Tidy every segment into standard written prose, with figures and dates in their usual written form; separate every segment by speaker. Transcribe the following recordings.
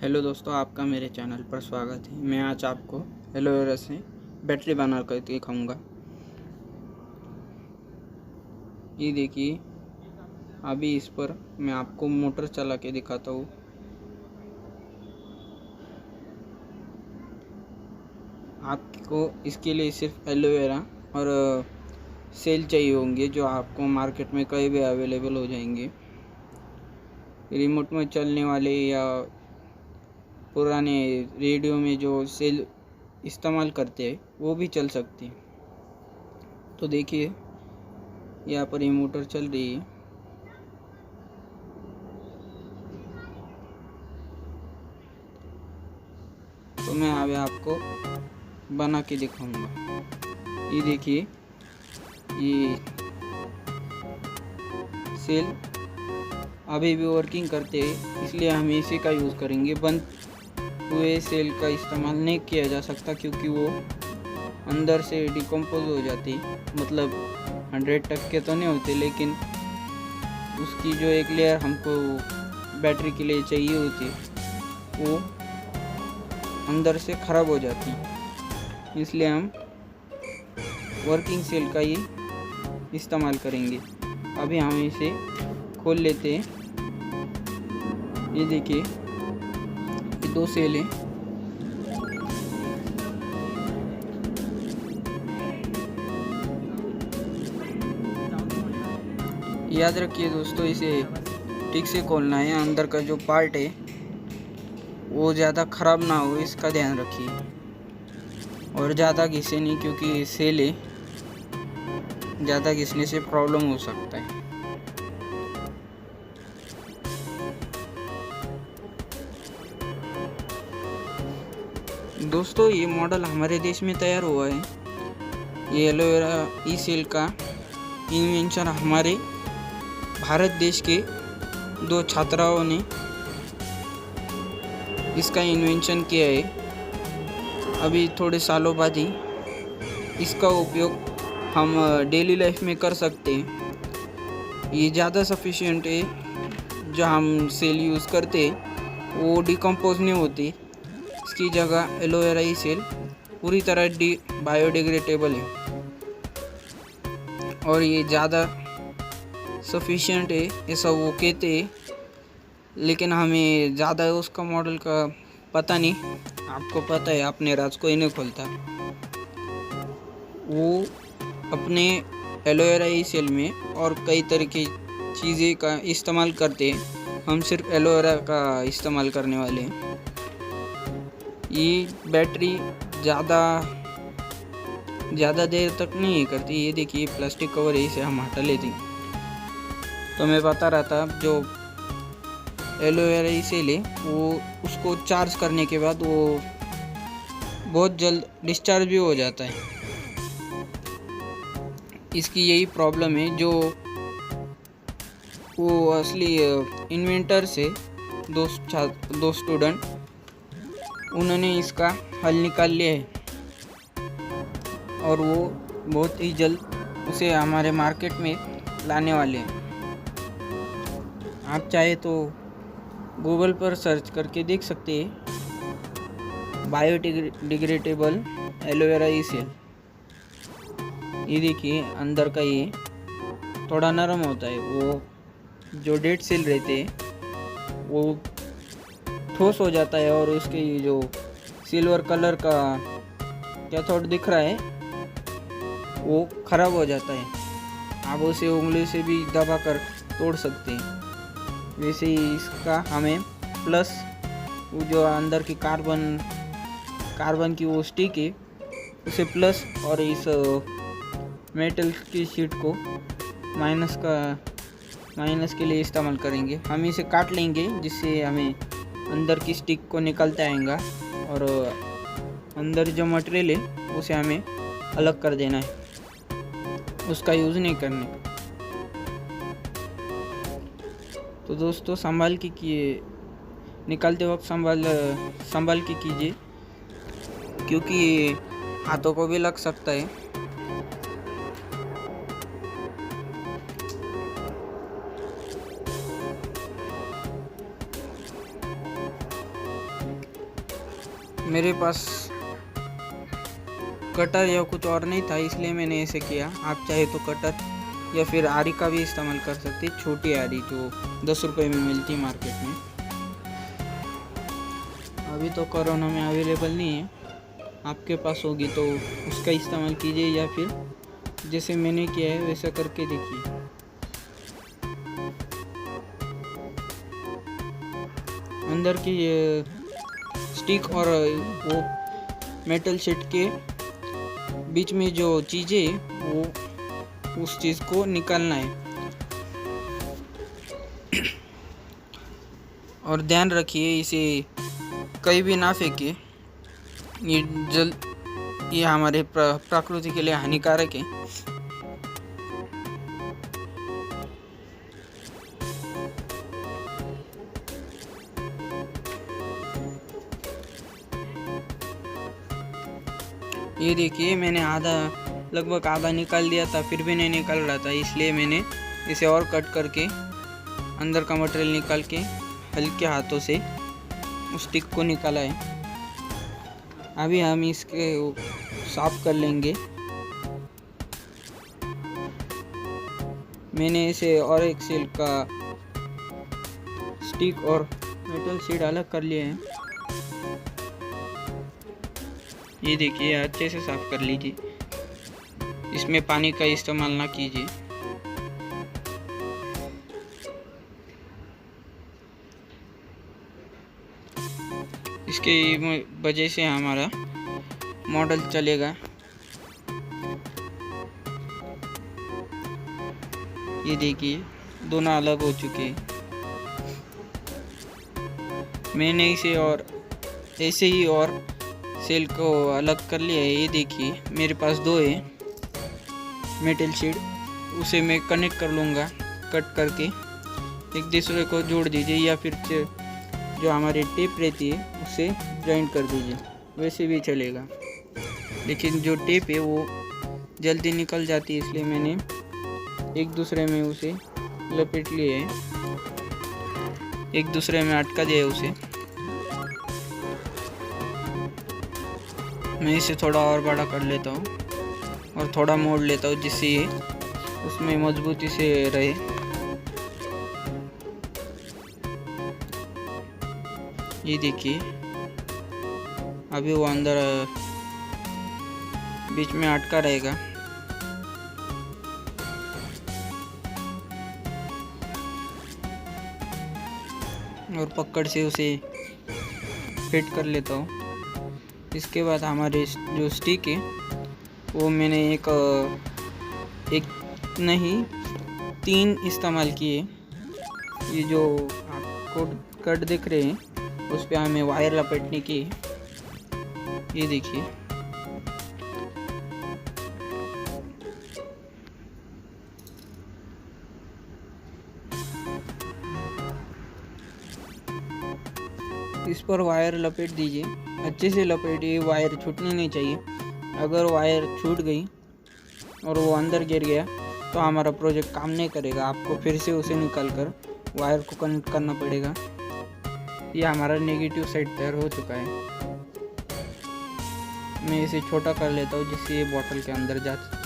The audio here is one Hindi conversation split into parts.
Speaker 1: हेलो दोस्तों, आपका मेरे चैनल पर स्वागत है। मैं आज आपको एलोवेरा से बैटरी बना कर दिखाऊंगा। ये देखिए, अभी इस पर मैं आपको मोटर चला के दिखाता हूँ। आपको इसके लिए सिर्फ एलोवेरा और सेल चाहिए होंगे, जो आपको मार्केट में कहीं भी अवेलेबल हो जाएंगे। रिमोट में चलने वाले या पुराने रेडियो में जो सेल इस्तेमाल करते हैं वो भी चल सकती है। तो देखिए, यहाँ पर ये मोटर चल रही है। तो मैं अभी आपको बना के दिखाऊंगा। ये देखिए, ये सेल अभी भी वर्किंग करते हैं, इसलिए हम इसी का यूज़ करेंगे। बंद हुए सेल का इस्तेमाल नहीं किया जा सकता, क्योंकि वो अंदर से डिकम्पोज हो जाती। मतलब 100% तो नहीं होते, लेकिन उसकी जो एक लेयर हमको बैटरी के लिए चाहिए होती वो अंदर से ख़राब हो जाती। इसलिए हम वर्किंग सेल का ही इस्तेमाल करेंगे। अभी हम इसे खोल लेते हैं। ये देखिए, ये 2 सेल हैं। याद रखिए दोस्तों, इसे ठीक से खोलना है। अंदर का जो पार्ट है वो ज़्यादा ख़राब ना हो, इसका ध्यान रखिए। और ज़्यादा घिसे नहीं, क्योंकि सेल है, ज़्यादा घिसने से प्रॉब्लम हो सकता है। दोस्तों, ये मॉडल हमारे देश में तैयार हुआ है। ये एलोवेरा ई सेल का इन्वेंशन हमारे भारत देश के 2 छात्राओं ने इसका इन्वेंशन किया है। अभी थोड़े सालों बाद ही इसका उपयोग हम डेली लाइफ में कर सकते हैं। ये ज़्यादा सफिशिएंट है। जो हम सेल यूज़ करते हैं वो डिकम्पोज नहीं होती। इसकी जगह एलोवेरा ई सेल पूरी तरह बायोडिग्रेडेबल है और ये ज़्यादा सफिशिएंट है, ऐसा वो कहते हैं। लेकिन हमें ज़्यादा उसका मॉडल का पता नहीं। आपको पता है, अपने राज कोई नहीं खोलता। वो अपने एलोवेरा ई सेल में और कई तरह की चीज़ें का इस्तेमाल करते हैं। हम सिर्फ एलोवेरा का इस्तेमाल करने वाले हैं। ये बैटरी ज़्यादा देर तक नहीं करती। ये देखिए, प्लास्टिक कवर है, इसे हम हटा लेते हैं। तो मैं बता रहा था, जो एलोवेरा ई सेल है वो उसको चार्ज करने के बाद वो बहुत जल्द डिस्चार्ज भी हो जाता है। इसकी यही प्रॉब्लम है। जो वो असली इन्वेंटर से दो स्टूडेंट, उन्होंने इसका हल निकाल लिया है और वो बहुत ही जल्द उसे हमारे मार्केट में लाने वाले हैं। आप चाहे तो गूगल पर सर्च करके देख सकते हैं, बायोडिग्रेडेबल एलोवेरा ई सेल। ये देखिए, अंदर का ये थोड़ा नरम होता है। वो जो डेड सेल रहते हैं वो ठोस हो जाता है और उसके ये जो सिल्वर कलर का कैथोड दिख रहा है वो ख़राब हो जाता है। आप उसे उंगली से भी दबा कर तोड़ सकते हैं। वैसे ही इसका हमें प्लस, वो जो अंदर की कार्बन की वो स्टिक है, उसे प्लस, और इस मेटल की शीट को माइनस के लिए इस्तेमाल करेंगे। हम इसे काट लेंगे, जिससे हमें अंदर की स्टिक को निकलता आएगा और अंदर जो मटेरियल है उसे हमें अलग कर देना है, उसका यूज़ नहीं करने का। तो दोस्तों, संभाल के निकालते वक्त संभाल के कीजिए, क्योंकि हाथों को भी लग सकता है। मेरे पास कटर या कुछ और नहीं था, इसलिए मैंने ऐसे किया। आप चाहे तो कटर या फिर आरी का भी इस्तेमाल कर सकते, छोटी आरी जो 10 रुपये में मिलती है मार्केट में। अभी तो कोरोना में अवेलेबल नहीं है, आपके पास होगी तो उसका इस्तेमाल कीजिए, या फिर जैसे मैंने किया है वैसा करके देखिए। अंदर की स्टिक और वो मेटल शीट के बीच में जो चीज़ें वो उस चीज़ को निकालना है। और ध्यान रखिए इसे कहीं भी ना फेंकिए, ये हमारे प्रकृति के लिए हानिकारक है। ये देखिए मैंने लगभग आधा निकाल दिया था, फिर भी नहीं निकल रहा था, इसलिए मैंने इसे और कट करके अंदर का मटेरियल निकाल के हल्के हाथों से उस स्टिक को निकाला है। अभी हम इसके साफ कर लेंगे। मैंने इसे और एक सेल का स्टिक और मेटल शीट अलग कर लिए हैं। ये देखिए अच्छे से साफ कर लीजिए, इसमें पानी का इस्तेमाल ना कीजिए। इसके वजह से हमारा मॉडल चलेगा। ये देखिए दोनों अलग हो चुके हैं। मैंने इसे और ऐसे ही और सेल को अलग कर लिया है। ये देखिए मेरे पास दो है मेटल शीट, उसे मैं कनेक्ट कर लूँगा कट करके, एक दूसरे को जोड़ दीजिए, या फिर जो हमारी टेप रहती है उसे जॉइंट कर दीजिए, वैसे भी चलेगा। लेकिन जो टेप है वो जल्दी निकल जाती है, इसलिए मैंने एक दूसरे में उसे लपेट लिए है, एक दूसरे में अटका दिया उसे। मैं इसे थोड़ा और बड़ा कर लेता हूँ और थोड़ा मोड़ लेता हूँ, जिससे ये उसमें मजबूती से रहे। ये देखिए अभी वो अंदर बीच में अटका रहेगा। और पकड़ से उसे फिट कर लेता हूँ। इसके बाद हमारे जो स्टिक है वो मैंने एक नहीं 3 इस्तेमाल किए। ये जो आपको कट दिख रहे हैं उस पे हमें वायर लपेटने की। ये देखिए इस पर वायर लपेट दीजिए, अच्छे से लपेटिए, वायर छूटनी नहीं चाहिए। अगर वायर छूट गई और वो अंदर गिर गया तो हमारा प्रोजेक्ट काम नहीं करेगा, आपको फिर से उसे निकाल कर वायर को कनेक्ट करना पड़ेगा। ये हमारा नेगेटिव साइड तैयार हो चुका है। मैं इसे छोटा कर लेता हूँ जिससे ये बॉटल के अंदर जा सकते।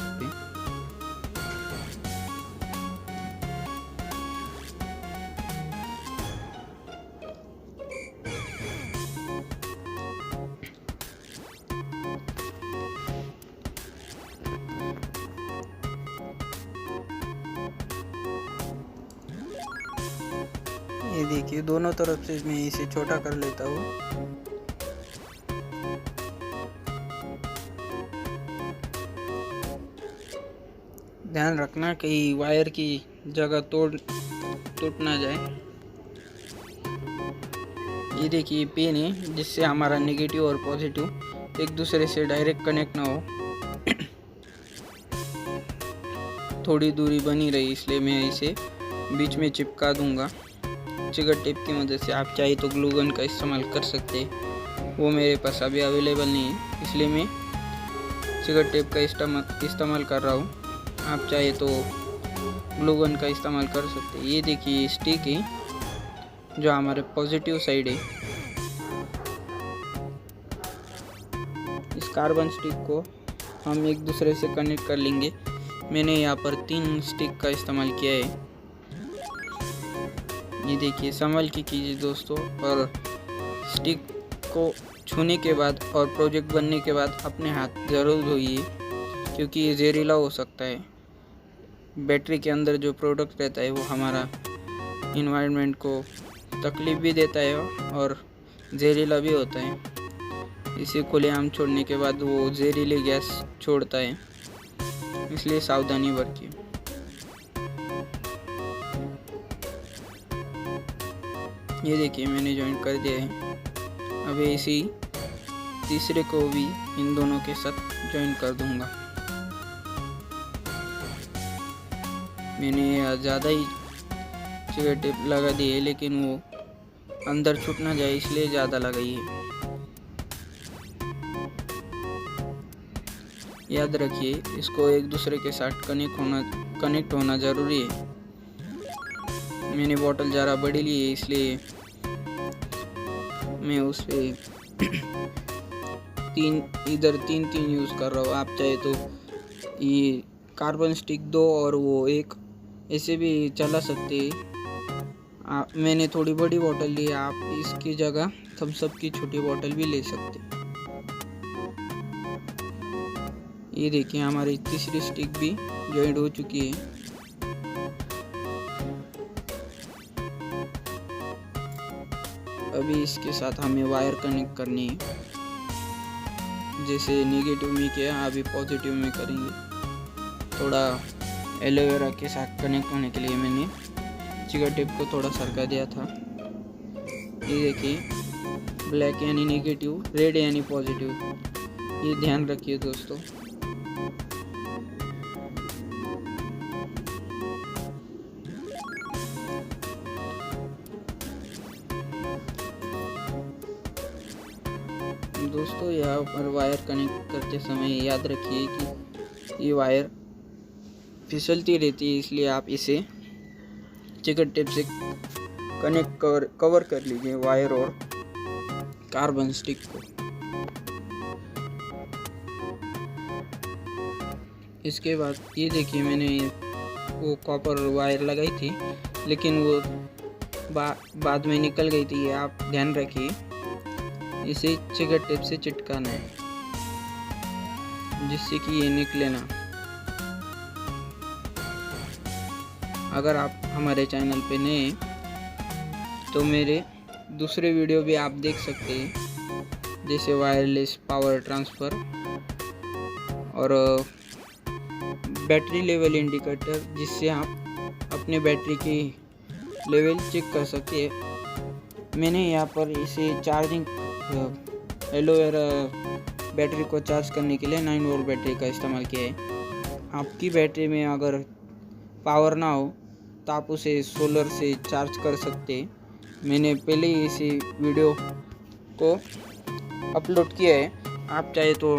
Speaker 1: ये देखिए दोनों तरफ से मैं इसे छोटा कर लेता हूँ। ध्यान रखना कहीं वायर की जगह टूट ना जाए। ये देखिए पेन है जिससे हमारा नेगेटिव और पॉजिटिव एक दूसरे से डायरेक्ट कनेक्ट ना हो। थोड़ी दूरी बनी रही इसलिए मैं इसे बीच में चिपका दूंगा चिकट टेप की मदद से। आप चाहे तो ग्लू गन का इस्तेमाल कर सकते हैं, वो मेरे पास अभी अवेलेबल नहीं है इसलिए मैं चिकट टेप का इस्तेमाल कर रहा हूँ। आप चाहे तो ग्लू गन का इस्तेमाल कर सकते हैं। ये देखिए स्टिक है जो हमारे पॉजिटिव साइड है। कार्बन स्टिक को हम एक दूसरे से कनेक्ट कर लेंगे। मैंने यहाँ पर 3 स्टिक का इस्तेमाल किया है। ये देखिए, संभल के कीजिए दोस्तों, और स्टिक को छूने के बाद और प्रोजेक्ट बनने के बाद अपने हाथ ज़रूर धोइए, क्योंकि ये जहरीला हो सकता है। बैटरी के अंदर जो प्रोडक्ट रहता है वो हमारा इन्वायरमेंट को तकलीफ़ भी देता है और जहरीला भी होता है। इसे खुलेआम छोड़ने के बाद वो जहरीली गैस छोड़ता है, इसलिए सावधानी बरतिए। ये देखिए, मैंने ज्वाइन कर दिया है। अब इसी तीसरे को भी इन दोनों के साथ ज्वाइन कर दूंगा। मैंने ज़्यादा ही चिकन टेप लगा दी है, लेकिन वो अंदर छूट ना जाए इसलिए ज़्यादा लगाई है। याद रखिए, इसको एक दूसरे के साथ कनेक्ट होना ज़रूरी है। मैंने बॉटल ज़रा बड़ी ली है, इसलिए मैं उस पर तीन यूज़ कर रहा हूँ। आप चाहे तो ये कार्बन स्टिक 2 और वो एक ऐसे भी चला सकते हैं। मैंने थोड़ी बड़ी बॉटल ली है, आप इसकी जगह थम्स अप की छोटी बॉटल भी ले सकते हैं। ये देखिए, हमारी तीसरी स्टिक भी जॉइंट हो चुकी है। अभी इसके साथ हमें वायर कनेक्ट करनी है। जैसे नेगेटिव में किया, अभी पॉजिटिव में करेंगे। थोड़ा एलोवेरा के साथ कनेक्ट होने के लिए मैंने चिकन टेप को थोड़ा सरका दिया था। ये देखिए, ब्लैक यानी नेगेटिव, रेड यानी पॉजिटिव। ये ध्यान रखिए दोस्तों। दोस्तों, यहाँ पर वायर कनेक्ट करते समय याद रखिए कि ये वायर फिसलती रहती है, इसलिए आप इसे चिकन टेप से कवर कर लीजिए, वायर और कार्बन स्टिक को। इसके बाद ये देखिए, मैंने वो कॉपर वायर लगाई थी, लेकिन वो बाद में निकल गई थी। आप ध्यान रखिए, इसे चिकन टेप से चिटकाना है, जिससे कि ये निकले ना। अगर आप हमारे चैनल पे नए हैं तो मेरे दूसरे वीडियो भी आप देख सकते हैं, जैसे वायरलेस पावर ट्रांसफ़र और बैटरी लेवल इंडिकेटर, जिससे आप अपने बैटरी की लेवल चेक कर सकते हैं। मैंने यहाँ पर इसे चार्जिंग एलोवेरा बैटरी को चार्ज करने के लिए 9 वोल्ट बैटरी का इस्तेमाल किया है। आपकी बैटरी में अगर पावर ना हो तो आप उसे सोलर से चार्ज कर सकते हैं। मैंने पहले ही इसी वीडियो को अपलोड किया है, आप चाहे तो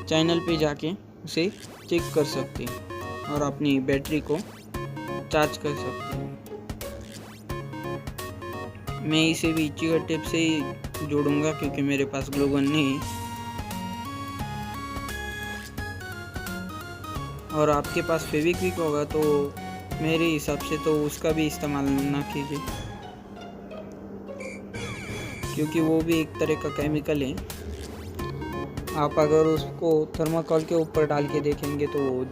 Speaker 1: चैनल पे जाके उसे चेक कर सकते हैं और अपनी बैटरी को चार्ज कर सकते हैं। मैं इसे भी चिकन टेप से ही जोड़ूंगा, क्योंकि मेरे पास ग्लू गन नहीं है। और आपके पास फेविक्विक होगा तो मेरे हिसाब से तो उसका भी इस्तेमाल ना कीजिए, क्योंकि वो भी एक तरह का केमिकल है। आप अगर उसको थर्माकोल के ऊपर डाल के देखेंगे तो वो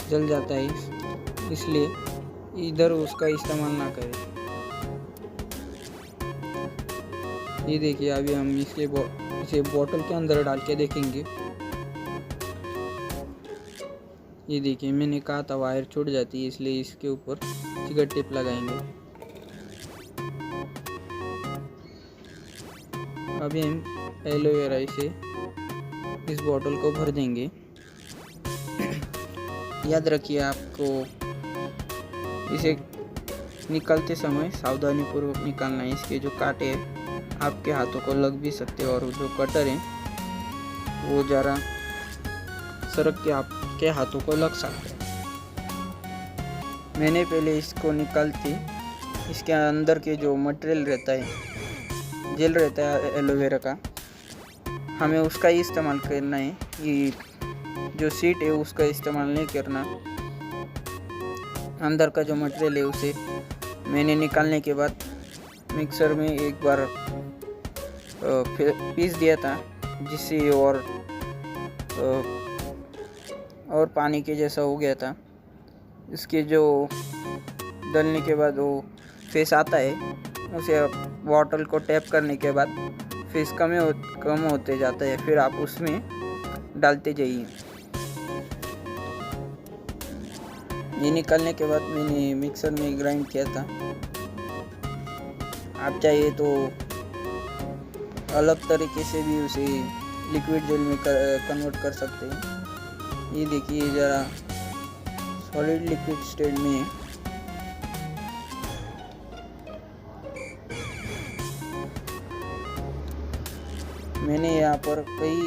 Speaker 1: जल जाता है, इसलिए इधर उसका इस्तेमाल ना करें। ये देखिए, अभी हम इसे बोतल के अंदर डाल के देखेंगे। ये देखिए, मैंने कहा था वायर छूट जाती है, इसलिए इसके ऊपर चिकन टेप लगाएंगे। अभी हम एलोवेरा से इस बोतल को भर देंगे। याद रखिए, आपको इसे निकालते समय सावधानी पूर्वक निकालना है। इसके जो कांटे हैं आपके हाथों को लग भी सकते हैं, और जो कटर है वो ज़रा सरक के आपके हाथों को लग सकते हैं। मैंने पहले इसको निकालती, इसके अंदर के जो मटेरियल रहता है, जेल रहता है एलोवेरा का, हमें उसका ही इस्तेमाल करना है, ये जो सीट है उसका इस्तेमाल नहीं करना। अंदर का जो मटेरियल है उसे मैंने निकालने के बाद मिक्सर में एक बार पीस दिया था, जिससे और पानी के जैसा हो गया था। इसके जो डलने के बाद वो फेस आता है, उसे बॉटल को टैप करने के बाद फेस कम होते जाता है, फिर आप उसमें डालते जाइए। ये निकालने के बाद मैंने मिक्सर में ग्राइंड किया था। आप चाहिए तो अलग तरीके से भी उसे लिक्विड जेल में कन्वर्ट कर सकते हैं। ये देखिए ज़रा सॉलिड लिक्विड स्टेट में है। मैंने यहाँ पर कई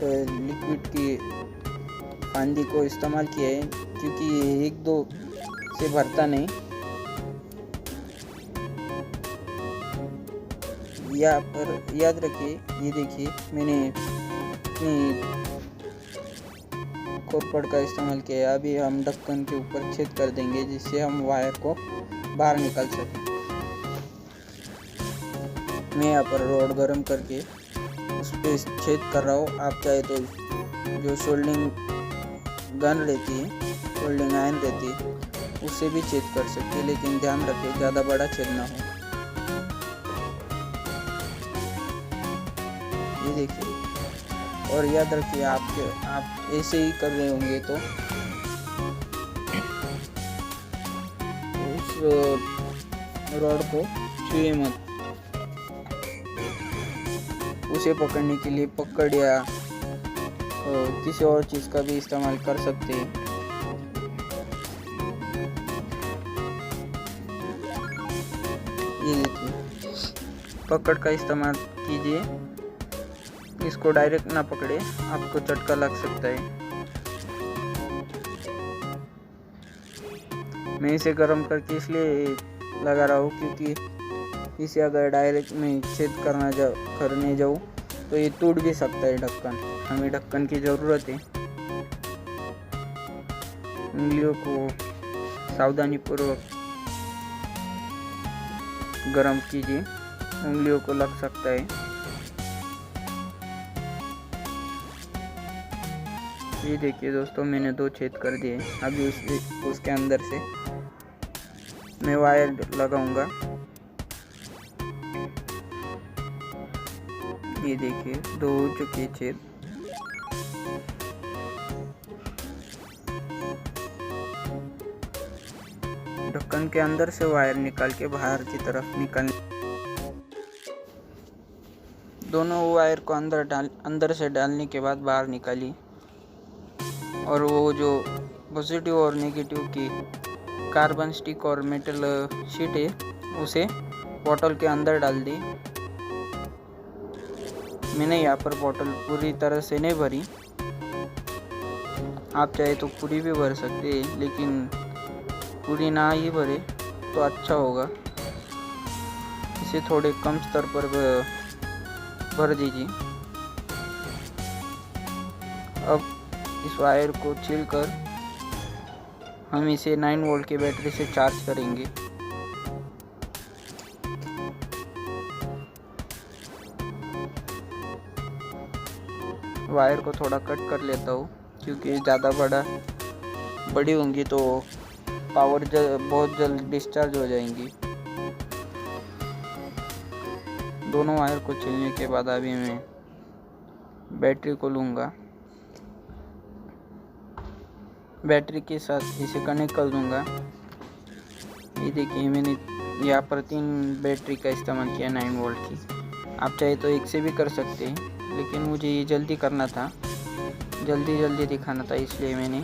Speaker 1: लिक्विड की फांदी को इस्तेमाल किया है, क्योंकि ये एक दो से भरता नहीं। यहाँ पर याद रखिए, ये देखिए मैंने अपनी कोरपड़ का इस्तेमाल किया है। अभी हम ढक्कन के ऊपर छेद कर देंगे, जिससे हम वायर को बाहर निकाल सकें। मैं यहाँ पर रॉड गर्म करके उस पर छेद कर रहा हूँ। आप चाहे तो जो सोल्डिंग गन रहती है, सोल्डिंग आयरन रहती है, उससे भी छेद कर सकते हैं, लेकिन ध्यान रखें ज़्यादा बड़ा छेद ना हो। ये देखिए, और याद रखिए आप ऐसे ही कर रहे होंगे तो उस रॉड को छुए मत। उसे पकड़ने के लिए पकड़ या किसी और चीज़ का भी इस्तेमाल कर सकते हैं। ये देखिए, पकड़ का इस्तेमाल कीजिए, इसको डायरेक्ट ना पकड़े, आपको झटका लग सकता है। मैं इसे गर्म करके इसलिए लगा रहा हूँ, क्योंकि इसे अगर डायरेक्ट में छेद करने जाऊँ तो ये टूट भी सकता है ढक्कन। हमें ढक्कन की ज़रूरत है। उंगलियों को सावधानीपूर्वक गरम कीजिए, उंगलियों को लग सकता है। ये देखिए दोस्तों, मैंने 2 छेद कर दिए। अभी उसके अंदर से मैं वायर लगाऊंगा। ये देखिए 2 हो चुके छेद। ढक्कन के अंदर से वायर निकाल के बाहर की तरफ निकाल, दोनों वायर को अंदर से डालने के बाद बाहर निकाली, और वो जो पॉजिटिव और नेगेटिव की कार्बन स्टिक और मेटल शीट है उसे बोतल के अंदर डाल दी। मैंने यहाँ पर बोतल पूरी तरह से नहीं भरी, आप चाहे तो पूरी भी भर सकते हैं, लेकिन पूरी ना ही भरे तो अच्छा होगा। इसे थोड़े कम स्तर पर भर दीजिए। अब इस वायर को छीलकर हम इसे 9 वोल्ट की बैटरी से चार्ज करेंगे। वायर को थोड़ा कट कर लेता हूँ, क्योंकि ज़्यादा बड़ी होंगी तो पावर बहुत जल्द डिस्चार्ज हो जाएंगी। दोनों वायर को छीलने के बाद अभी मैं बैटरी को लूँगा, बैटरी के साथ इसे कनेक्ट कर दूँगा। ये देखिए, मैंने यहाँ पर 3 बैटरी का इस्तेमाल किया 9 वोल्ट की। आप चाहे तो एक से भी कर सकते हैं, लेकिन मुझे ये जल्दी करना था, जल्दी दिखाना था, इसलिए मैंने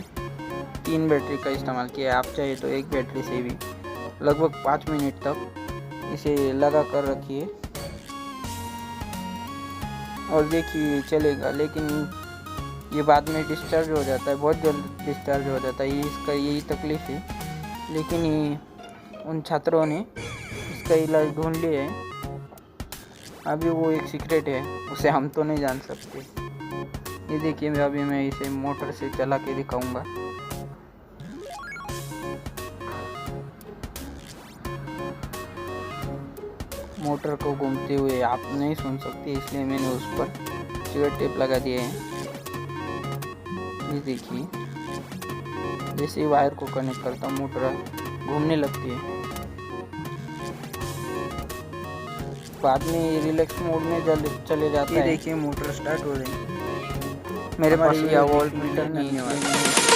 Speaker 1: 3 बैटरी का इस्तेमाल किया। आप चाहे तो एक बैटरी से भी लगभग 5 मिनट तक इसे लगा कर रखिए और देखिए चलेगा। लेकिन ये बाद में डिस्चार्ज हो जाता है, बहुत जल्द डिस्चार्ज हो जाता है। इसका यही तकलीफ़ है, लेकिन ये उन छात्रों ने इसका इलाज ढूंढ लिया है। अभी वो एक सीक्रेट है, उसे हम तो नहीं जान सकते। ये देखिए, अभी मैं इसे मोटर से चला के दिखाऊंगा। मोटर को घूमते हुए आप नहीं सुन सकते, इसलिए मैंने उस पर सिगरेट टेप लगा दिए हैं। ये देखिए, जैसे ही वायर को कनेक्ट करता हूँ मोटर घूमने लगती है। बाद में ये रिलैक्स मोड में चले जाता है। देखिए मोटर स्टार्ट हो रही है। मेरे पास यह वोल्ट मीटर नहीं है।